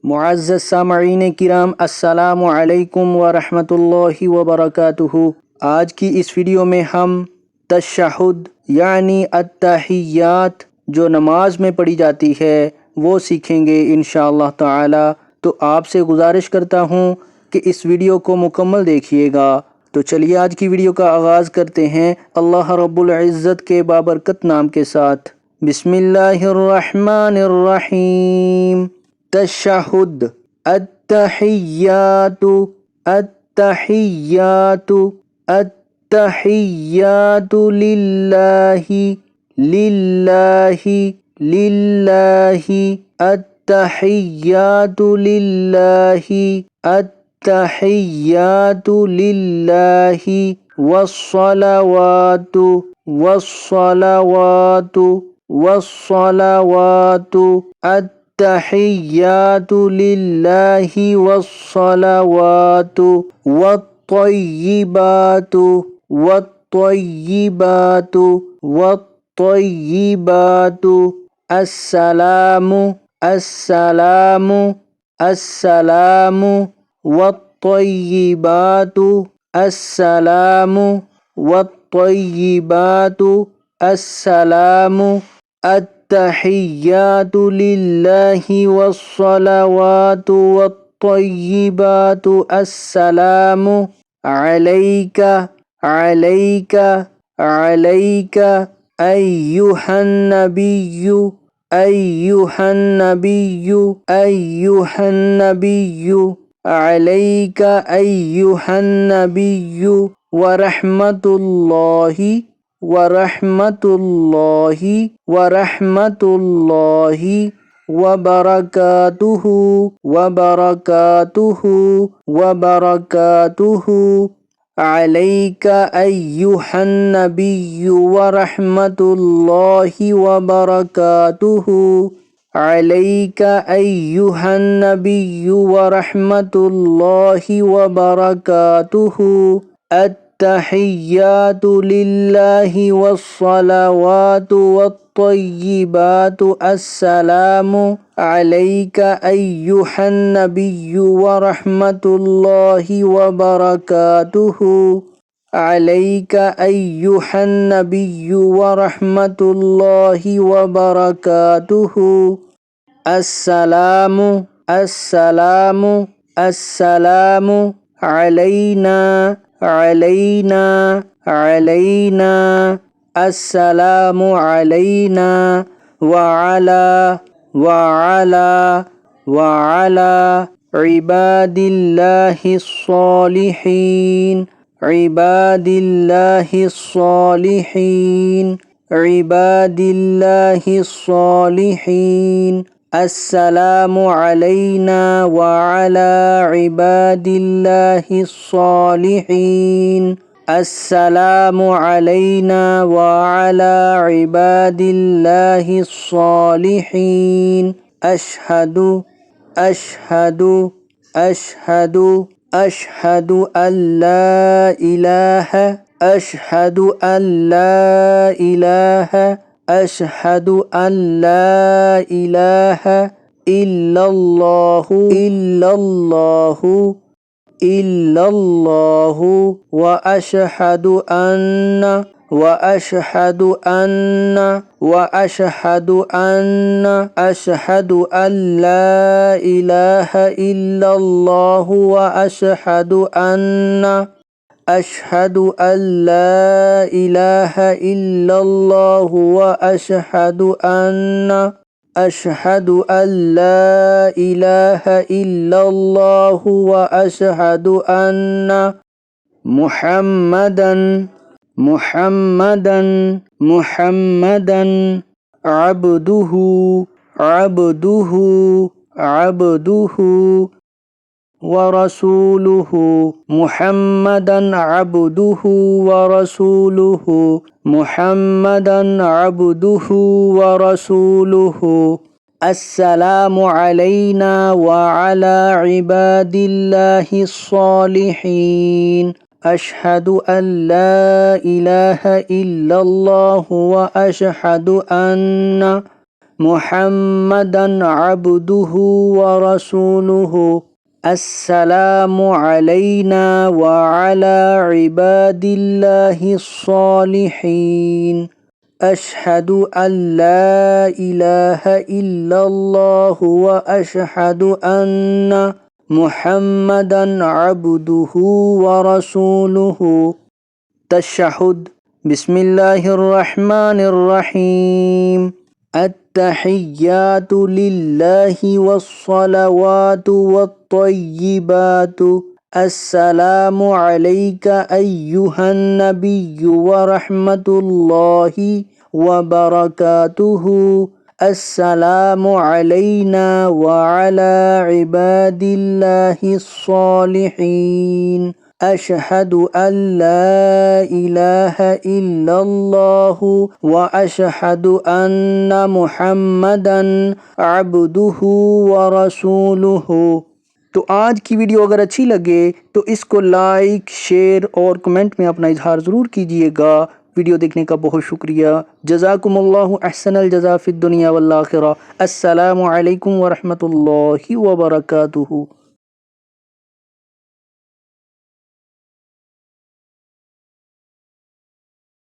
मुअज़्ज़ज़ सामईन किराम, अस्सलामु अलैकुम व रहमतुल्लाहि व बरकातुहू। आज की इस वीडियो में हम तशहुद यानी अत्तहियात जो नमाज में पढ़ी जाती है वो सीखेंगे इंशाअल्लाह ताला। तो आपसे गुजारिश करता हूँ कि इस वीडियो को मुकम्मल देखिएगा। तो चलिए आज की वीडियो का आगाज़ करते हैं अल्लाह रब्बुल इज़्ज़त के बाबरकत नाम के साथ। बिस्मिल्लाहिर रहमानिर रहीम। तशहुद अत्तहियातु अत्तहियातु अत्तहियातु लिल्लाहि लिल्लाहि लिल्लाहि अत्तहियातु लिल्लाहि अत्तहियातु लिल्लाहि वस्सलावातु वस्सलावातु वस्सलावातु अत्तहियातु लिल्लाहि वस्सलावातु वत्तय्यिबातु वत्तय्यिबातु वत्तय्यिबातु अस्सलामु अस्सलामु अस्सलामु वत्तय्यिबातु अस्सलामु वत्तय्यिबातु अस्सलामु अत्तहियातु लिल्लाहि वस्सलावातु वत्तय्यिबातु अस्सलामु अलैका अलैका अलैका अय्युहन नबिय्यु अय्युहन नबिय्यु अय्युहन नबिय्यु अलैका अय्युहन नबिय्यु व रहमतुल्लाहि वरहमतुल्लाहि वरहमतुल्लाहि वबरकातुहु वबरकातुहु वबरकातुहु अलैका अय्युहन नबिय्यु वरहमतुल्लाहि वबरकातुहु अलैका अय्युहन नबिय्यु वरहमतुल्लाहि वबरकातुहु अत्तहियातु लिल्लाहि वस्सलावातु वत्तय्यिबातु अस्सलामु अलैका अय्युहन नबिय्यु वरहमतुल्लाहि वबरकातुहु अलैका अय्युहन नबिय्यु वरहमतुल्लाहि वबरकातुहु अस्सलामु अस्सलामु अस्सलामु अलैना अलैना अलैना अस्सलामु अलैना वअला वअला वअला इबादिल्लाहिस सालिहीन इबादिल्लाहिस सालिहीन इबादिल्लाहिस सालिहीन अस्सलामु अलैना वअला इबादिल्लाहिस सालिहीन अस्सलामु अलैना वअला इबादिल्लाहिस सालिहीन अशहदु अशहदु अशहदु अशहदु अल्ला इलाहा अशहदु अल्ला इलाहा अशहदु अल्ला इलाहा इल्लल्लाहु इल्लल्लाहु इल्लल्लाहु व अशहदु अन्ना व अशहदु अन्ना व अशहदु अन्ना अशहदु अल्ला इलाहा इल्लल्लाहु व अशहदु अन्ना अशहदु अल्ला इलाहा इल्लल्लाहु व अशहदु अन्ना अशहदु अल्ला इलाहा इल्लल्लाहु व अशहदु अन्ना मुहम्मदन मुहम्मदन मुहम्मदन अब्दुहु अब्दुहु अब्दुहु व रसूलुहु मुहम्मदन अब्दुहु व रसूलुहु मुहम्मदन अब्दुहु व रसूलुहु अस्सलामु अलैना व अला इबादिल्लाहिस सालिहीन अशहदु अल्ला इलाहा इल्लल्लाहु व अशहदु अन्ना मुहम्मदन अब्दुहु व रसूलुहु। अस्सलामु अलैना व अला इबादिल्लाहिस सालिहीन। अशहदु अल्ला इलाहा इल्लल्लाहु व अशहदु अन्ना मुहम्मदन अब्दुहु व रसूलुहु। तशहुद। बिस्मिल्लाहिर्रहमानिर्रहीम। अत्तहिय्यातु लिल्लाहि वस्सलावातु वत्तय्यिबातु। अस्सलामु अलैका अय्युहन नबिय्यु व रहमतुल्लाहि व बरकातुहु। अस्सलामु अलैना व अला इबादिल्लाहिस सालिहीन। अशहदु अल्ला इलाहा इल्लल्लाहु व अशहदु अन्ना मुहम्मदन अब्दुहु व रसूलुहु। तो आज की वीडियो अगर अच्छी लगे तो इसको लाइक, शेयर और कमेंट में अपना इजहार ज़रूर कीजिएगा। वीडियो देखने का बहुत शुक्रिया। जज़ाकुमुल्लाहु अहसनल जज़ा फ़िद दुनिया वल आखिरा। अस्सलामु अलैकुम व रहमतुल्लाहि व बरकातुहू।